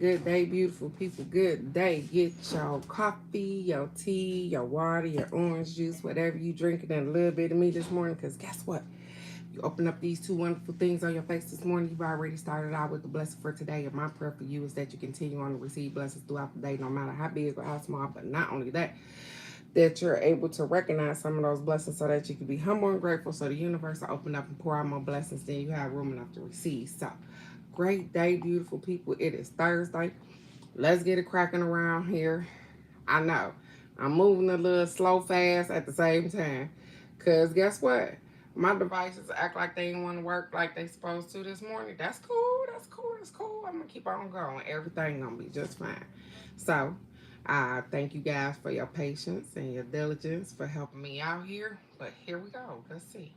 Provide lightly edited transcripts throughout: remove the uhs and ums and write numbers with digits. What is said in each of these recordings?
Good day, beautiful people. Good day. Get your coffee, your tea, your water, your orange juice, whatever you drinking, and a little bit of me this morning. Because guess what? You open up these two wonderful things on your face this morning. You've already started out with the blessing for today. And my prayer for you is that you continue on to receive blessings throughout the day, no matter how big or how small. But not only that, that you're able to recognize some of those blessings so that you can be humble and grateful, so the universe will open up and pour out more blessings than you have room enough to receive. So, great day, beautiful people. It is Thursday. Let's get it cracking around here. I know I'm moving a little slow, fast at the same time. Because guess what? My devices act like they didn't want to work like they supposed to this morning. That's cool. That's cool. That's cool. I'm going to keep on going. Everything going to be just fine. So, I thank you guys for your patience and your diligence for helping me out here. But here we go. Let's see.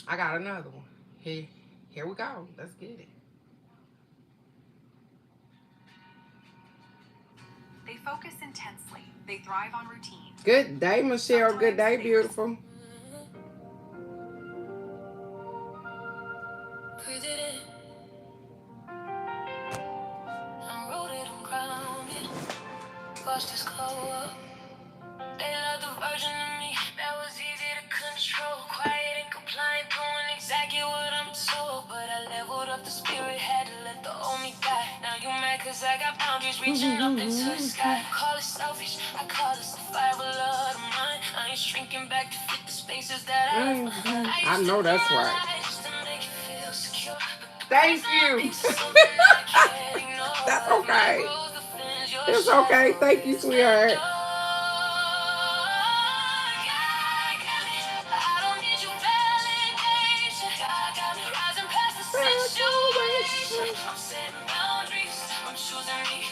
I got another one. Here we go. Let's get it. They focus intensely. They thrive on routine. Good day, Michelle. Sometimes good day, beautiful. Breathe it in. I'm rooted and grounded. Watch this glow up. They love the version of me that was easy to control. Quiet and compliant, doing exactly what I'm told. But I leveled up the spirit, had to let the old me die. Now you mad cause I got boundaries reaching up into the sky. Call it selfish, I call it survival of the mind. I ain't shrinking back to fit the spaces that I left behind. I know that's right. Just to make it feel secure. Thank you. That's okay. It's okay. Thank you, sweetheart. I'm setting boundaries, I'm choosing me.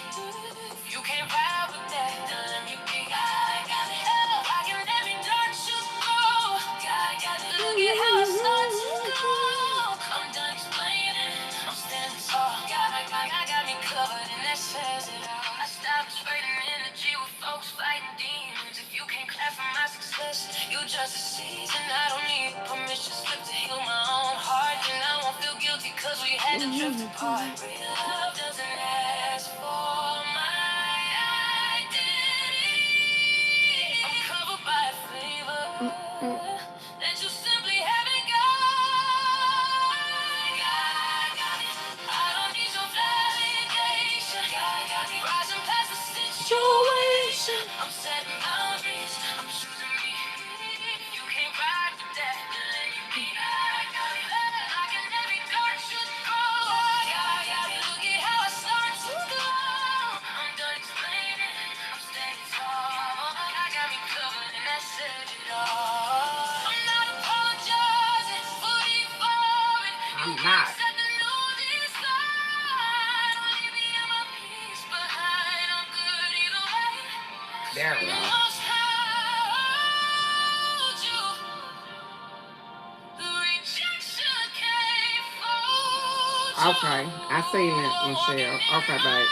If you can't vibe with that, then let me be. I got it. I can every dark should go. God got it. Look at how I start to go. I'm done explaining, I'm standing tall. I got me covered and that says it all. I stopped trading energy with folks fighting demons. If you can't clap for my success, you just a season. I don't need permission slip to heal my own heart. And I won't feel guilty cause we had to drift apart. Real love doesn't ask for my identity. I'm covered by a flavor that you simply haven't got. I don't need your validation. Rising past the situation. I'm setting boundaries. I'm choosing me. You can't ride with that. Then let me be. I can every dark should go. Look at how I start to go. I'm done explaining. I'm standing tall. I got me covered and that said it all. I'm not apologizing for the forward. I'm not. There we go. Okay, I seen that, Michelle. Okay, babe.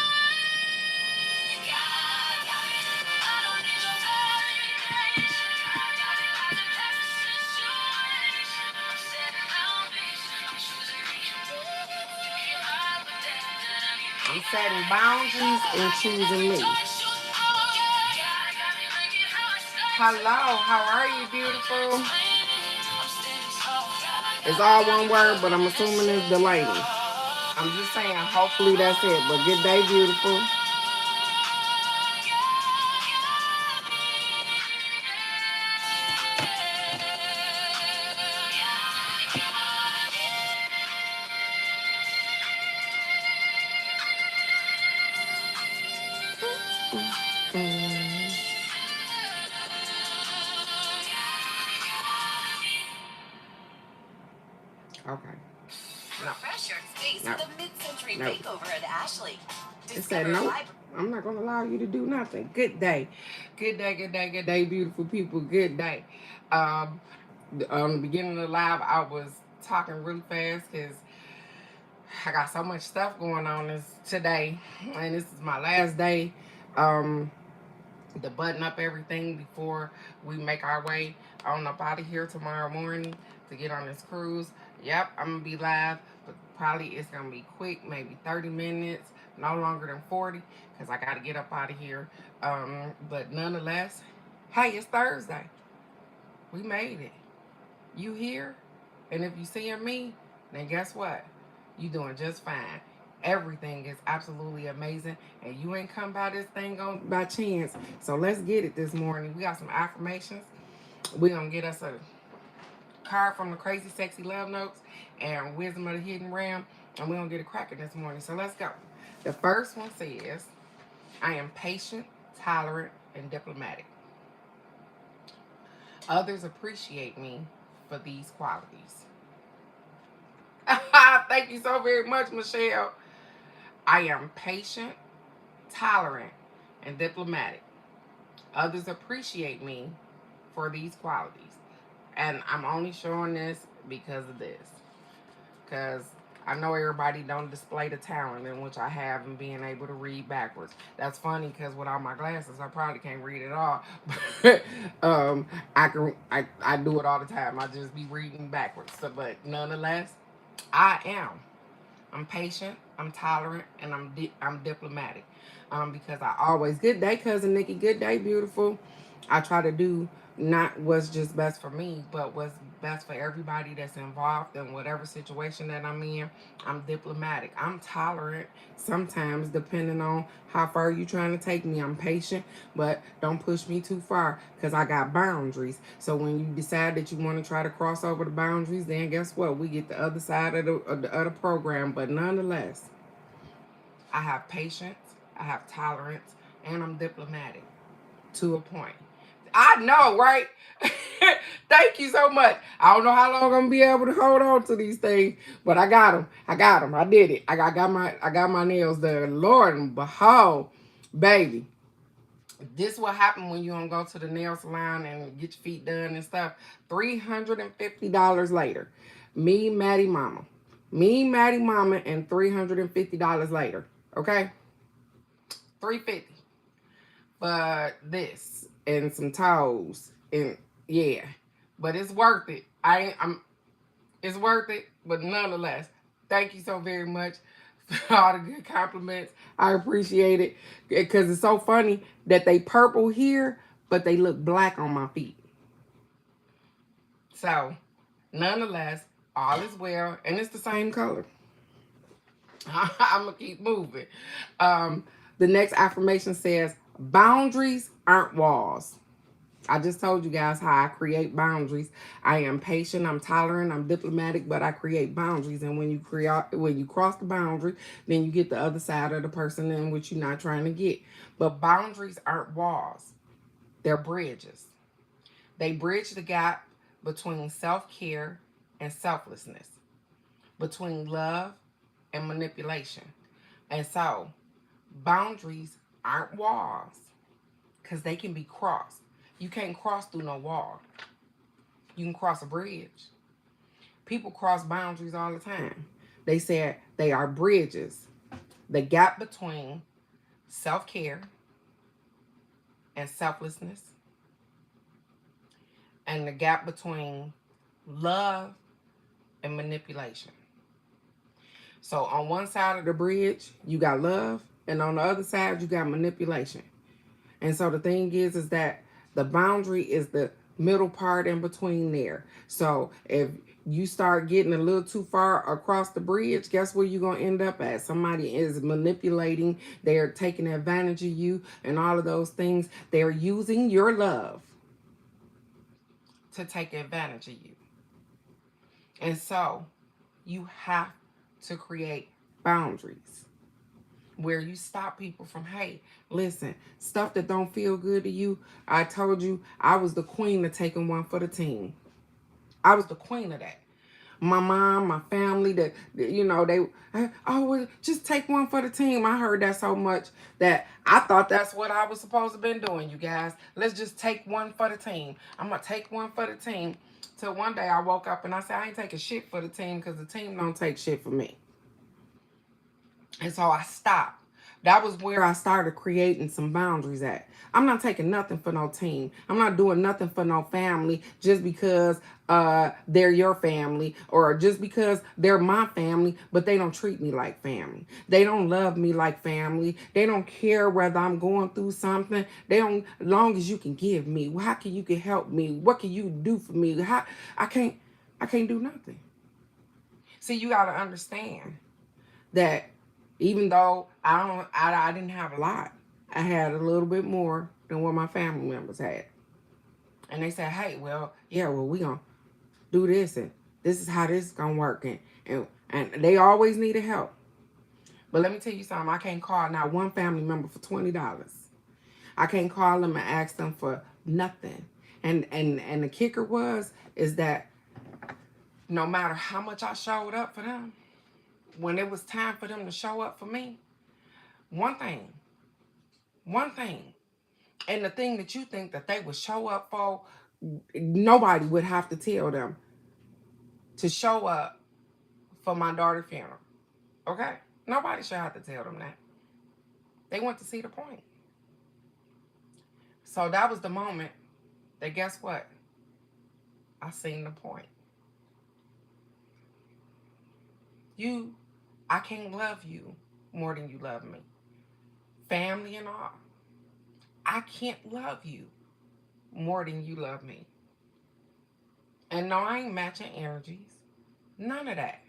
I'm setting boundaries and choosing me. Hello, how are you, beautiful? It's all one word, but I'm assuming it's the lady. I'm just saying, hopefully that's it. But good day, beautiful. Okay. No. Refresh your space with a mid-century makeover at Ashley. It said nope. I'm not gonna allow you to do nothing. Good day. Good day, good day, good day, beautiful people. Good day. On the beginning of the live, I was talking really fast because I got so much stuff going on today, and this is my last day to button up everything before we make our way on up out of here tomorrow morning to get on this cruise. Yep, I'm gonna be live, but Probably it's going to be quick, maybe 30 minutes, no longer than 40, because I got to get up out of here. But nonetheless, hey, it's Thursday. We made it. You here? And if you seeing me, then guess what? You doing just fine. Everything is absolutely amazing, and you ain't come by this thing on by chance. So let's get it this morning. We got some affirmations. We're gonna get us a card from the Crazy Sexy Love Notes and Wisdom of the Hidden Realm, and we're gonna get it cracking this morning. So let's go. The first one says, I am patient, tolerant, and diplomatic. Others appreciate me for these qualities. Thank you so very much, Michelle. I am patient, tolerant, and diplomatic. Others appreciate me for these qualities. And I'm only showing this because of this. Because I know everybody don't display the talent in which I have in being able to read backwards. That's funny because without my glasses, I probably can't read at all. I do it all the time. I just be reading backwards. So, but nonetheless, I am. I'm patient, I'm tolerant, and I'm diplomatic. Because I always, good day, cousin Nikki, good day, beautiful. I try to do not what's just best for me, but what's best for everybody that's involved in whatever situation that I'm in. I'm diplomatic. I'm tolerant sometimes, depending on how far you're trying to take me. I'm patient, but don't push me too far because I got boundaries. So when you decide that you want to try to cross over the boundaries, then guess what? We get the other side of the other program. But nonetheless, I have patience, I have tolerance, and I'm diplomatic to a point. I know, right? Thank you so much. I don't know how long I'm gonna be able to hold on to these things, but I got them. I got them. I did it. I got my nails done. Lord and behold, baby, this what happen when you don't go to the nail salon and get your feet done and stuff. $350 later, me, Maddie Mama, and $350 later. Okay, 350. But this and some toes and yeah, but it's worth it. It's worth it. But nonetheless, thank you so very much for all the good compliments. I appreciate it because it's so funny that they purple here, but they look black on my feet. So nonetheless, all is well, and it's the same color. I'm gonna keep moving. The next affirmation says, boundaries aren't walls. I just told you guys how I create boundaries. I am patient, I'm tolerant, I'm diplomatic, but I create boundaries. And when you cross the boundary, then you get the other side of the person in which you're not trying to get. But boundaries aren't walls. They're bridges. They bridge the gap between self-care and selflessness, between love and manipulation. And so, boundaries aren't walls because they can be crossed. You can't cross through no wall. You can cross a bridge. People cross boundaries all the time. They said they are bridges. The gap between self-care and selflessness, and the gap between love and manipulation. So on one side of the bridge, you got love, and on the other side, you got manipulation. And so the thing is that the boundary is the middle part in between there. So if you start getting a little too far across the bridge, guess where you're going to end up at? Somebody is manipulating. They're taking advantage of you and all of those things. They're using your love to take advantage of you. And so you have to create boundaries where you stop people from, hey, listen, stuff that don't feel good to you. I told you I was the queen of taking one for the team. I was the queen of that. My mom, my family, that well, just take one for the team. I heard that so much that I thought that's what I was supposed to been doing, you guys. Let's just take one for the team. I'm going to take one for the team. Till one day I woke up and I said, I ain't taking shit for the team because the team don't take shit for me. And so I stopped That was where I started creating some boundaries at. I'm not taking nothing for no team. I'm not doing nothing for no family just because they're your family, or just because they're my family, but they don't treat me like family. They don't love me like family. They don't care whether I'm going through something. They don't, as long as you can give me, how can you can help me? What can you do for me? How I can't do nothing. See, you gotta understand that even though I didn't have a lot, I had a little bit more than what my family members had. And they said, hey, well, yeah, well, we gonna do this, and this is how this is gonna work, and they always needed help. But let me tell you something, I can't call not one family member for $20. I can't call them and ask them for nothing. And the kicker is that no matter how much I showed up for them, when it was time for them to show up for me, one thing, one thing, and the thing that you think that they would show up for, nobody would have to tell them to show up for my daughter's funeral. Okay? Nobody should have to tell them that. They want to see the point. So that was the moment that, guess what? I seen the point. I can't love you more than you love me. Family and all. I can't love you more than you love me. And no, I ain't matching energies. None of that.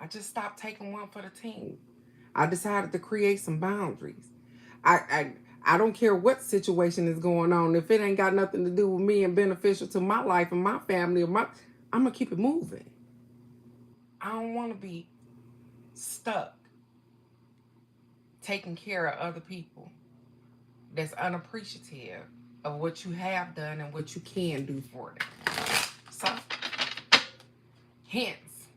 I just stopped taking one for the team. I decided to create some boundaries. I don't care what situation is going on. If it ain't got nothing to do with me and beneficial to my life and my family, I'm gonna keep it moving. I don't want to be stuck taking care of other people that's unappreciative of what you have done and what you can do for them. So, hence,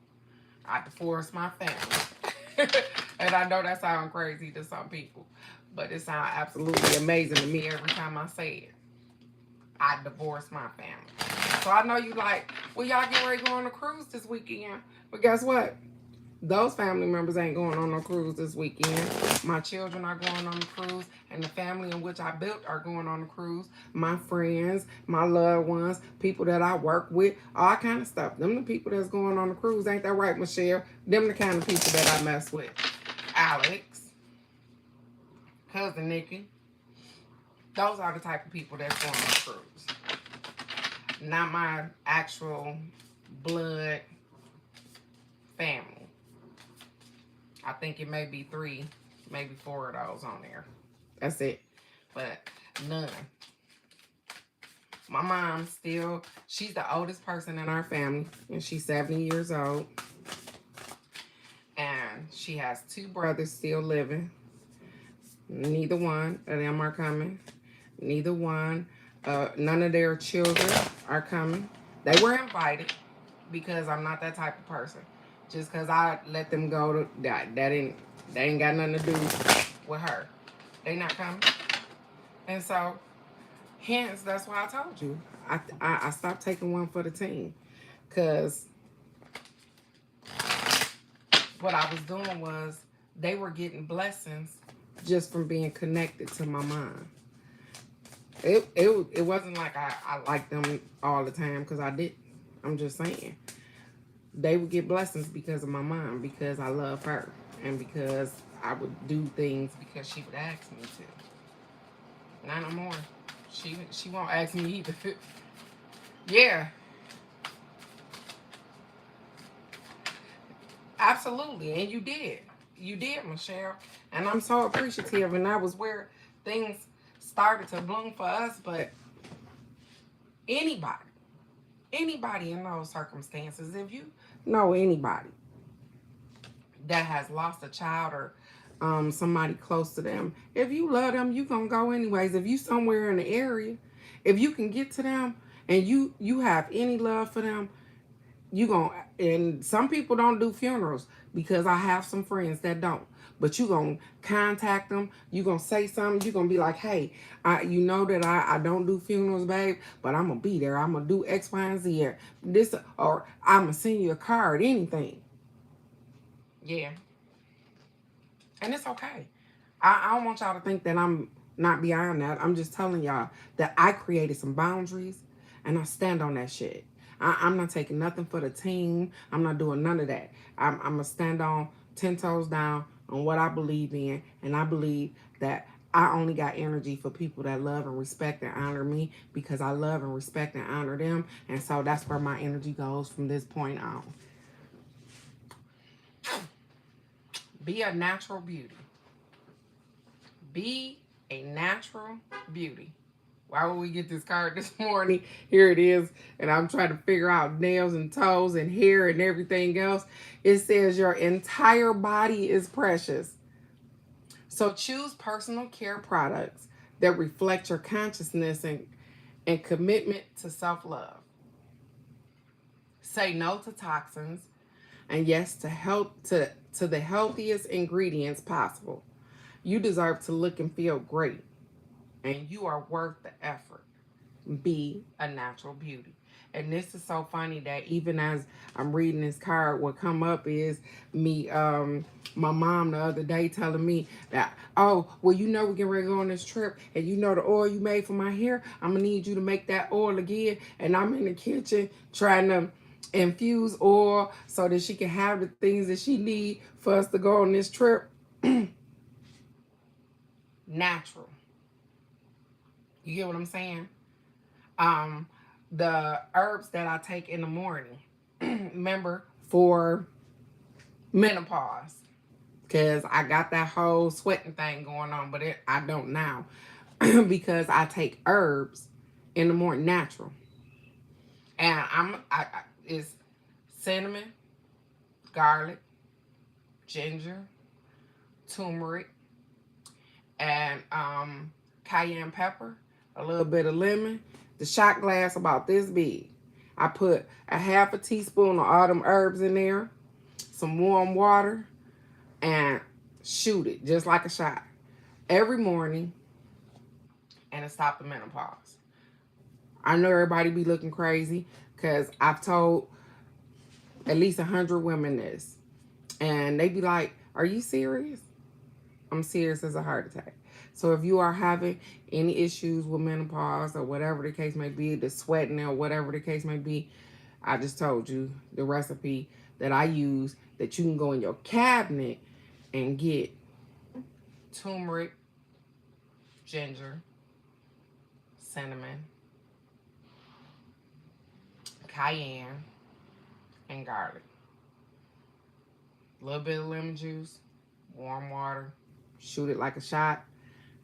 I divorced my family. And I know that sounds crazy to some people, but it sounds absolutely amazing to me every time I say it. I divorced my family. So I know you like, well, y'all get ready to go on a cruise this weekend. But guess what? Those family members ain't going on no cruise this weekend. My children are going on the cruise, and the family in which I built are going on the cruise. My friends, my loved ones, people that I work with, all kind of stuff. Them the people that's going on the cruise. Ain't that right, Michelle? Them the kind of people that I mess with. Alex, cousin Nikki. Those are the type of people that's going on the cruise. Not my actual blood family. I think it may be 3, maybe 4 of those on there. That's it. But none. My mom still, she's the oldest person in our family, and she's 70 years old. And she has 2 brothers still living. Neither one of them are coming. Neither one. None of their children are coming. They were invited because I'm not that type of person. Just because I let them go, that ain't got nothing to do with her. They not coming. And so, hence, that's why I told you. I stopped taking one for the team. Because what I was doing was, they were getting blessings just from being connected to my mom. It wasn't like I liked them all the time, because I didn't. I'm just saying. They would get blessings because of my mom, because I love her, and because I would do things because she would ask me to. Not no more. She won't ask me either. Yeah. Absolutely. And you did. You did, Michelle. And I'm so appreciative. And that was where things started to bloom for us. But anybody in those circumstances, if you know anybody that has lost a child or somebody close to them, if you love them, you gonna go anyways. If you somewhere in the area, if you can get to them and you have any love for them, you gonna, and some people don't do funerals, because I have some friends that don't. But you gonna contact them, you gonna say something, you gonna be like, hey, you know that I don't do funerals, babe, but I'm gonna be there. I'm gonna do X, Y, and Z, or I'm gonna send you a card, anything. Yeah. And it's okay. I don't want y'all to think that I'm not beyond that. I'm just telling y'all that I created some boundaries and I stand on that shit. I'm not taking nothing for the team. I'm not doing none of that. I'm going to stand on 10 toes down on what I believe in. And I believe that I only got energy for people that love and respect and honor me because I love and respect and honor them. And so that's where my energy goes from this point on. Be a natural beauty. Be a natural beauty. Why would we get this card this morning? Here it is. And I'm trying to figure out nails and toes and hair and everything else. It says your entire body is precious. So choose personal care products that reflect your consciousness and commitment to self-love. Say no to toxins and yes to the healthiest ingredients possible. You deserve to look and feel great, and you are worth the effort. Be a natural beauty. And this is so funny that even as I'm reading this card, what come up is me, my mom the other day telling me that, oh, well, you know, we're getting ready to go on this trip, and you know the oil you made for my hair, I'm gonna need you to make that oil again. And I'm in the kitchen trying to infuse oil so that she can have the things that she need for us to go on this trip. Natural. You get what I'm saying? The herbs that I take in the morning, remember, for menopause, because I got that whole sweating thing going on, but I don't now because I take herbs in the morning, natural. And it's cinnamon, garlic, ginger, turmeric, and cayenne pepper, a little bit of lemon. The shot glass about this big. I put a half a teaspoon of all them herbs in there, some warm water, and shoot it just like a shot every morning, and it stopped the menopause. I know everybody be looking crazy because I've told at least 100 women this, and they be like, "Are you serious?" I'm serious as a heart attack. So if you are having any issues with menopause or whatever the case may be, the sweating or whatever the case may be, I just told you the recipe that I use that you can go in your cabinet and get turmeric, ginger, cinnamon, cayenne, and garlic. A little bit of lemon juice, warm water, shoot it like a shot.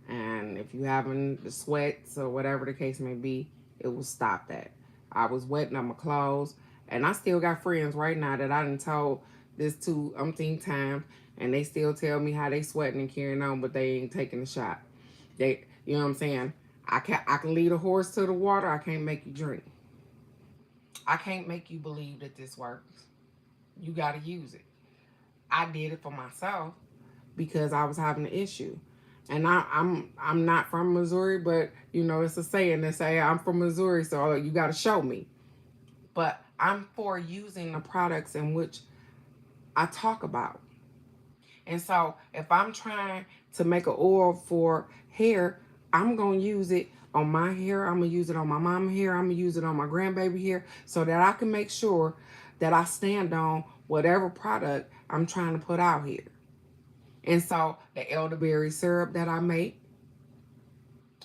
And if you having the sweats or whatever the case may be, it will stop that. I was wetting on my clothes, and I still got friends right now that I done told this to umpteen times, and they still tell me how they sweating and carrying on, but they ain't taking the shot. They, you know what I'm saying? I can lead a horse to the water. I can't make you drink. I can't make you believe that this works. You got to use it. I did it for myself because I was having an issue. And I'm not from Missouri, but you know, it's a saying that say I'm from Missouri, so you got to show me. But I'm for using the products in which I talk about. And so if I'm trying to make an oil for hair, I'm going to use it on my hair. I'm going to use it on my mama hair. I'm going to use it on my grandbaby hair so that I can make sure that I stand on whatever product I'm trying to put out here. And so the elderberry syrup that I make,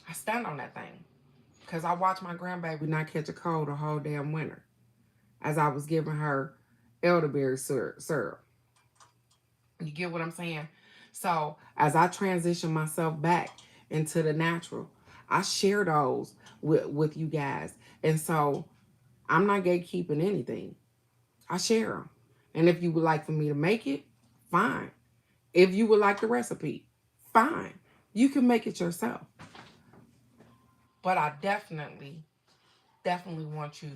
I stand on that thing. Because I watched my grandbaby not catch a cold the whole damn winter as I was giving her elderberry syrup. You get what I'm saying? So as I transition myself back into the natural, I share those with you guys. And so I'm not gatekeeping anything. I share them. And if you would like for me to make it, fine. If you would like the recipe, fine. You can make it yourself. But I definitely want you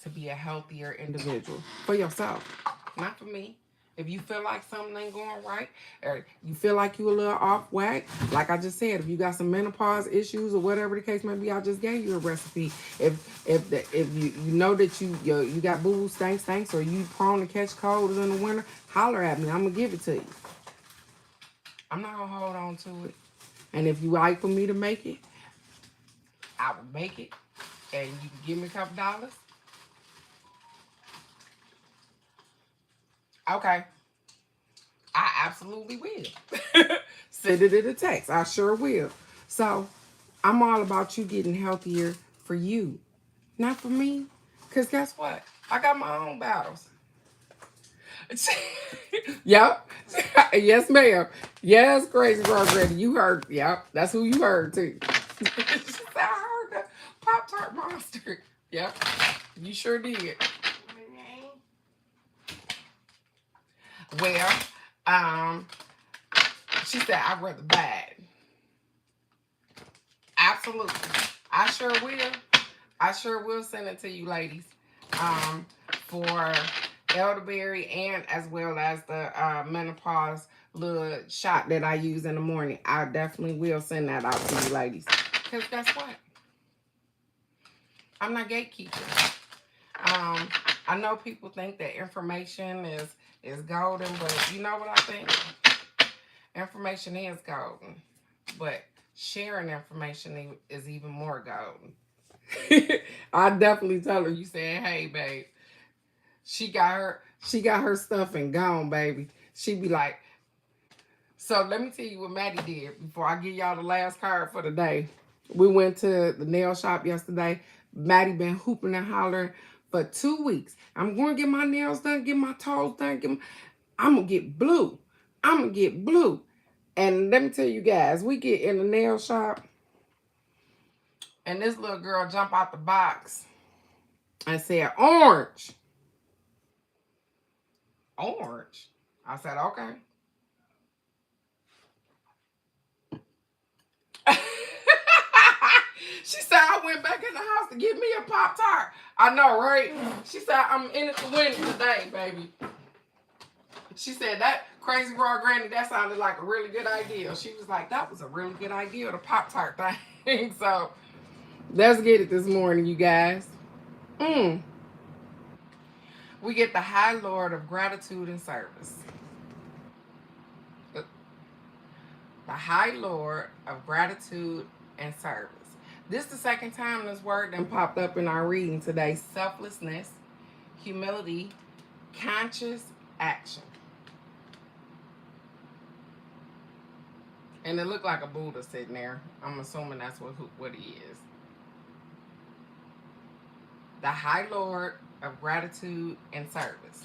to be a healthier individual for yourself, not for me. If you feel like something ain't going right, or you feel like you a little off whack, like I just said, if you got some menopause issues or whatever the case may be, I just gave you a recipe. If you know that you got boo boo stanks, or you prone to catch colds in the winter, holler at me. I'm gonna give it to you. I'm not gonna hold on to it. And if you like for me to make it, I will make it. And you can give me a couple dollars. Okay. I absolutely will. Send it in a text. I sure will. So I'm all about you getting healthier for you, not for me. Because guess what? I got my own battles. Yep. Yes, ma'am. Yes, Crazy Rosetta. You heard. Yep. That's who you heard, too. I heard the Pop-Tart monster. Yep. You sure did. Well, she said, I'd rather bad. Absolutely. I sure will. I sure will send it to you, ladies. For elderberry and as well as the menopause little shot that I use in the morning. I definitely will send that out to you, ladies. Because guess what? I'm not gatekeeping. I know people think that information is golden, but you know what I think? Information is golden, but sharing information is even more golden. I definitely tell her, you saying, hey, babe, she got her stuff and gone, baby. She be like, so let me tell you what Maddie did before I give y'all the last card for the day. We went to the nail shop yesterday. Maddie been hooping and hollering for 2 weeks. I'm going to get my nails done, get my toes done. I'm going to get blue. I'm going to get blue. And let me tell you guys, we get in the nail shop, and this little girl jump out the box and said, orange. Orange? I said, okay. She said, I went back in the house to get me a Pop-Tart. I know, right? She said, I'm in it to win today, baby. She said, that Crazy Raw Granny, that sounded like a really good idea. She was like, that was a really good idea, the Pop-Tart thing. So, let's get it this morning, you guys. We get the High Lord of Gratitude and Service. The High Lord of Gratitude and Service. This is the second time this word then popped up in our reading today. Selflessness, humility, conscious action. And it looked like a Buddha sitting there. I'm assuming that's what he is. The High Lord of Gratitude and Service.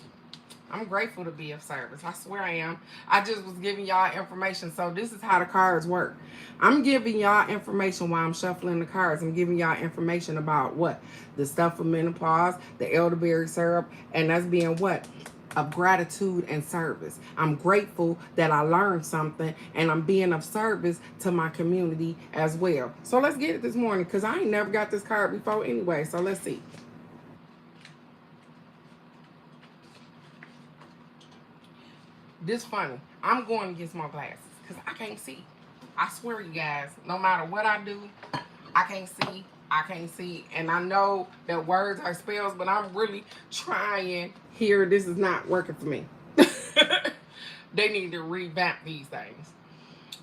I'm grateful to be of service. I swear I am. I just was giving y'all information. So this is how the cards work. I'm giving y'all information while I'm shuffling the cards. I'm giving y'all information about what? The stuff for menopause, the elderberry syrup, and that's being what? Of gratitude and service. I'm grateful that I learned something, and I'm being of service to my community as well. So let's get it this morning, because I ain't never got this card before anyway. So let's see. This funny. I'm going to get some more glasses because I can't see. I swear, you guys, no matter what I do, I can't see. I can't see. And I know that words are spells, but I'm really trying here. This is not working for me. They need to revamp these things.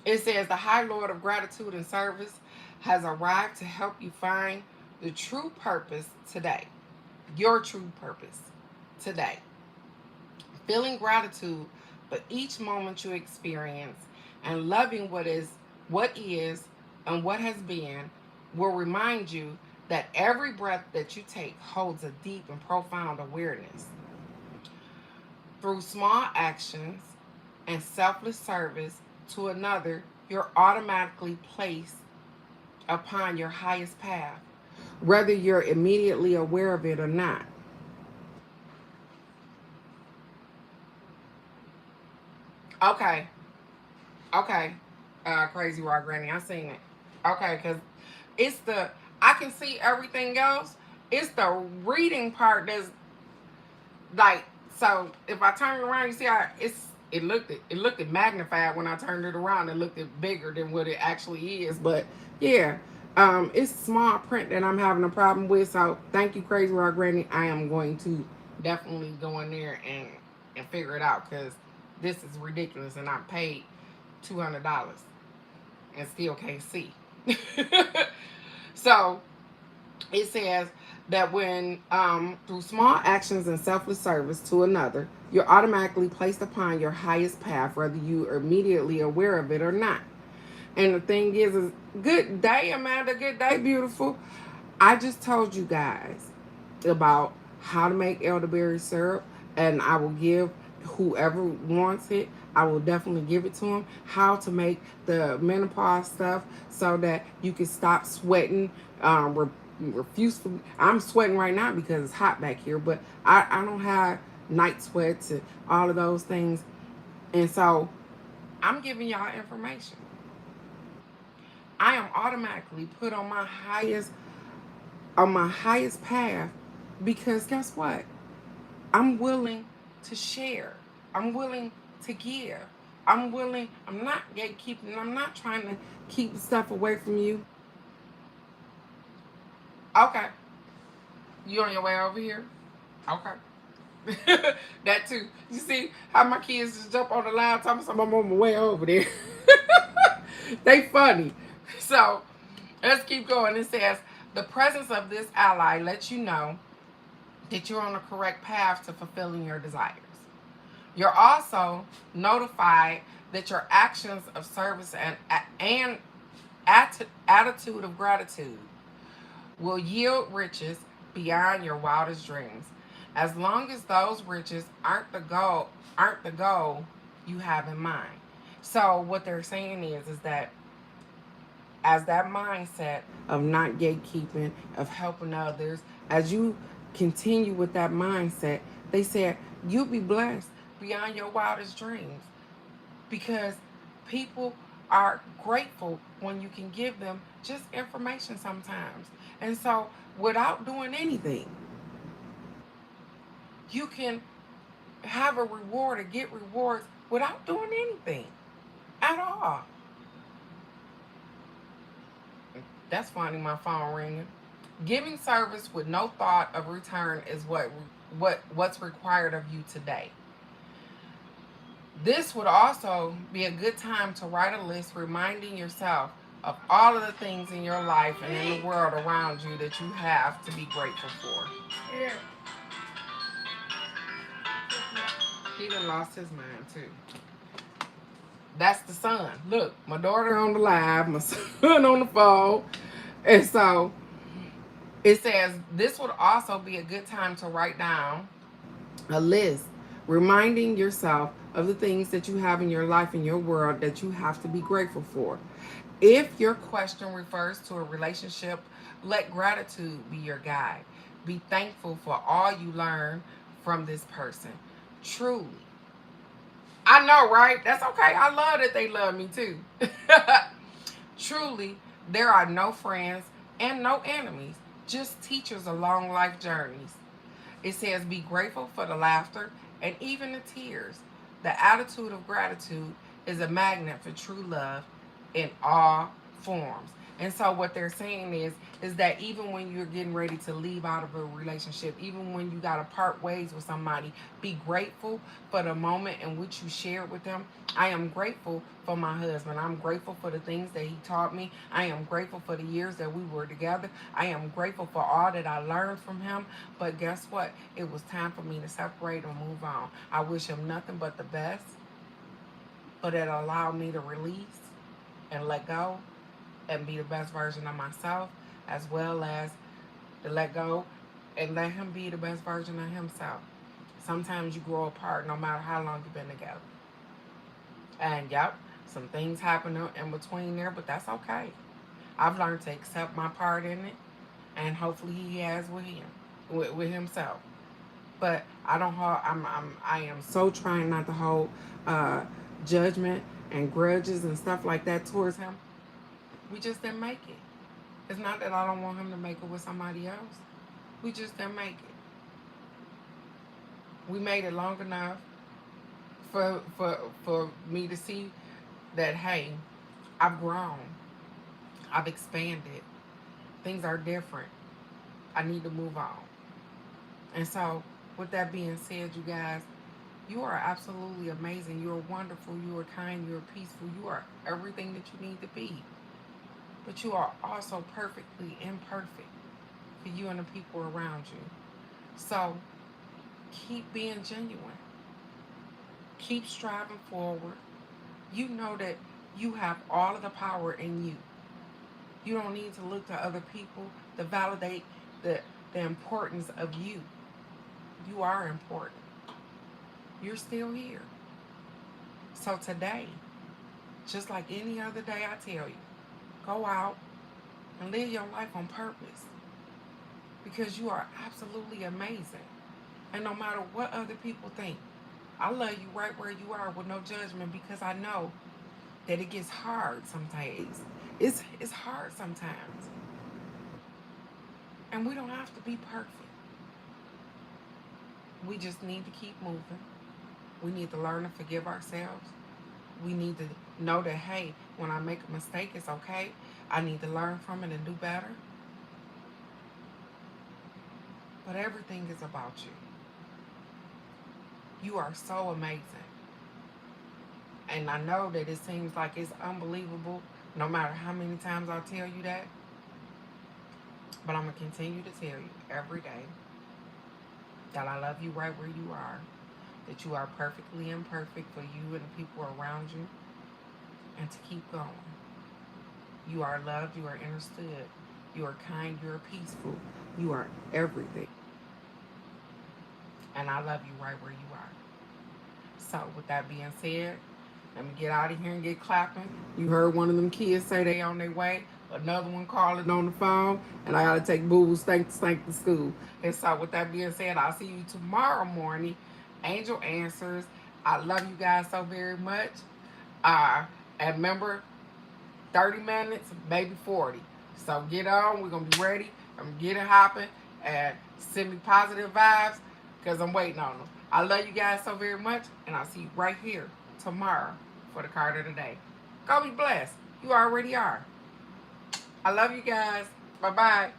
It says the High Lord of Gratitude and Service has arrived to help you find the true purpose today. Your true purpose today. Feeling gratitude for each moment you experience and loving what is, and what has been will remind you that every breath that you take holds a deep and profound awareness. Through small actions and selfless service to another, you're automatically placed upon your highest path, whether you're immediately aware of it or not. Okay. Okay. Crazy Raw Granny, I seen it. Okay, because it's I can see everything else. It's the reading part that's like, so if I turn it around, you see how it looked magnified when I turned it around. It looked bigger than what it actually is. But yeah, it's small print that I'm having a problem with. So thank you, Crazy Raw Granny. I am going to definitely go in there and figure it out, because this is ridiculous, and I paid $200. and still can't see. So it says that when through small actions and selfless service to another, you're automatically placed upon your highest path, whether you are immediately aware of it or not. And the thing is good day, Amanda. Good day, beautiful. I just told you guys about how to make elderberry syrup, and I will give whoever wants it. I will definitely give it to them. How to make the menopause stuff so that you can stop sweating. Refuse to. I'm sweating right now because it's hot back here, but I don't have night sweats and all of those things, and so I'm giving y'all information. I am automatically put on my highest path because guess what? I'm willing to share. I'm willing to give. I'm not gatekeeping. I'm not trying to keep stuff away from you. Okay. You on your way over here? Okay. That too. You see how my kids just jump on the line talking about I'm on my way over there. They funny. So let's keep going. It says the presence of this ally lets you know that you're on the correct path to fulfilling your desires. You're also notified that your actions of service and attitude of gratitude will yield riches beyond your wildest dreams. As long as those riches aren't the goal you have in mind. So what they're saying is that as that mindset of not gatekeeping, of helping others, as you continue with that mindset, they said you'll be blessed beyond your wildest dreams because people are grateful when you can give them just information sometimes. And so, without doing anything, you can have a reward or get rewards without doing anything at all. That's funny, my phone ringing. Giving service with no thought of return is what's required of you today. This would also be a good time to write a list reminding yourself of all of the things in your life and in the world around you that you have to be grateful for. Yeah. He done lost his mind too. That's the son. Look, my daughter on the live, my son on the phone. And so it says this would also be a good time to write down a list reminding yourself of the things that you have in your life in your world that you have to be grateful for. If your question refers to a relationship, let gratitude be your guide. Be thankful for all you learn from this person. Truly. I know, right? That's okay. I love that they love me too. Truly, there are no friends and no enemies, just teachers along life journeys. It says, be grateful for the laughter and even the tears. The attitude of gratitude is a magnet for true love in all forms. And so what they're saying is that even when you're getting ready to leave out of a relationship, even when you gotta part ways with somebody, be grateful for the moment in which you shared with them. I am grateful for my husband. I'm grateful for the things that he taught me. I am grateful for the years that we were together. I am grateful for all that I learned from him. But guess what? It was time for me to separate and move on. I wish him nothing but the best, but it allowed me to release and let go and be the best version of myself, as well as to let go and let him be the best version of himself. Sometimes you grow apart no matter how long you've been together. And yep, some things happen in between there, but that's okay. I've learned to accept my part in it, and hopefully he has with him, with himself. But I don't hold. I am so trying not to hold uh, judgment and grudges and stuff like that towards him. We just didn't make it. It's not that I don't want him to make it with somebody else. We just didn't make it. We made it long enough for me to see that hey, I've grown. I've expanded. Things are different. I need to move on. And so, with that being said, you guys, You are absolutely amazing. You are wonderful. You are kind. You are peaceful. You are everything that you need to be. But you are also perfectly imperfect for you and the people around you. So keep being genuine. Keep striving forward. You know that you have all of the power in you. You don't need to look to other people to validate the, the importance of you. You are important. You're still here. So today, just like any other day, I tell you, go out and live your life on purpose because you are absolutely amazing. And no matter what other people think, I love you right where you are with no judgment because I know that it gets hard sometimes. It's hard sometimes. And we don't have to be perfect. We just need to keep moving. We need to learn to forgive ourselves. We need to know that, hey, when I make a mistake, it's okay. I need to learn from it and do better. But everything is about you. You are so amazing. And I know that it seems like it's unbelievable no matter how many times I tell you that. But I'm going to continue to tell you every day that I love you right where you are, that you are perfectly imperfect for you and the people around you, and to keep going. You are loved, you are understood, you are kind, you are peaceful, you are everything. And I love you right where you are. So, with that being said, let me get out of here and get clapping. You heard one of them kids say they on their way. Another one calling on the phone. And I got to take Boo Stank to school. And so with that being said, I'll see you tomorrow morning. Angel Answers. I love you guys so very much. And remember, 30 minutes, maybe 40. So get on. We're going to be ready. I'm going to get it hopping. And send me positive vibes because I'm waiting on them. I love you guys so very much. And I'll see you right here tomorrow for the card of the day. Go be blessed. You already are. I love you guys. Bye-bye.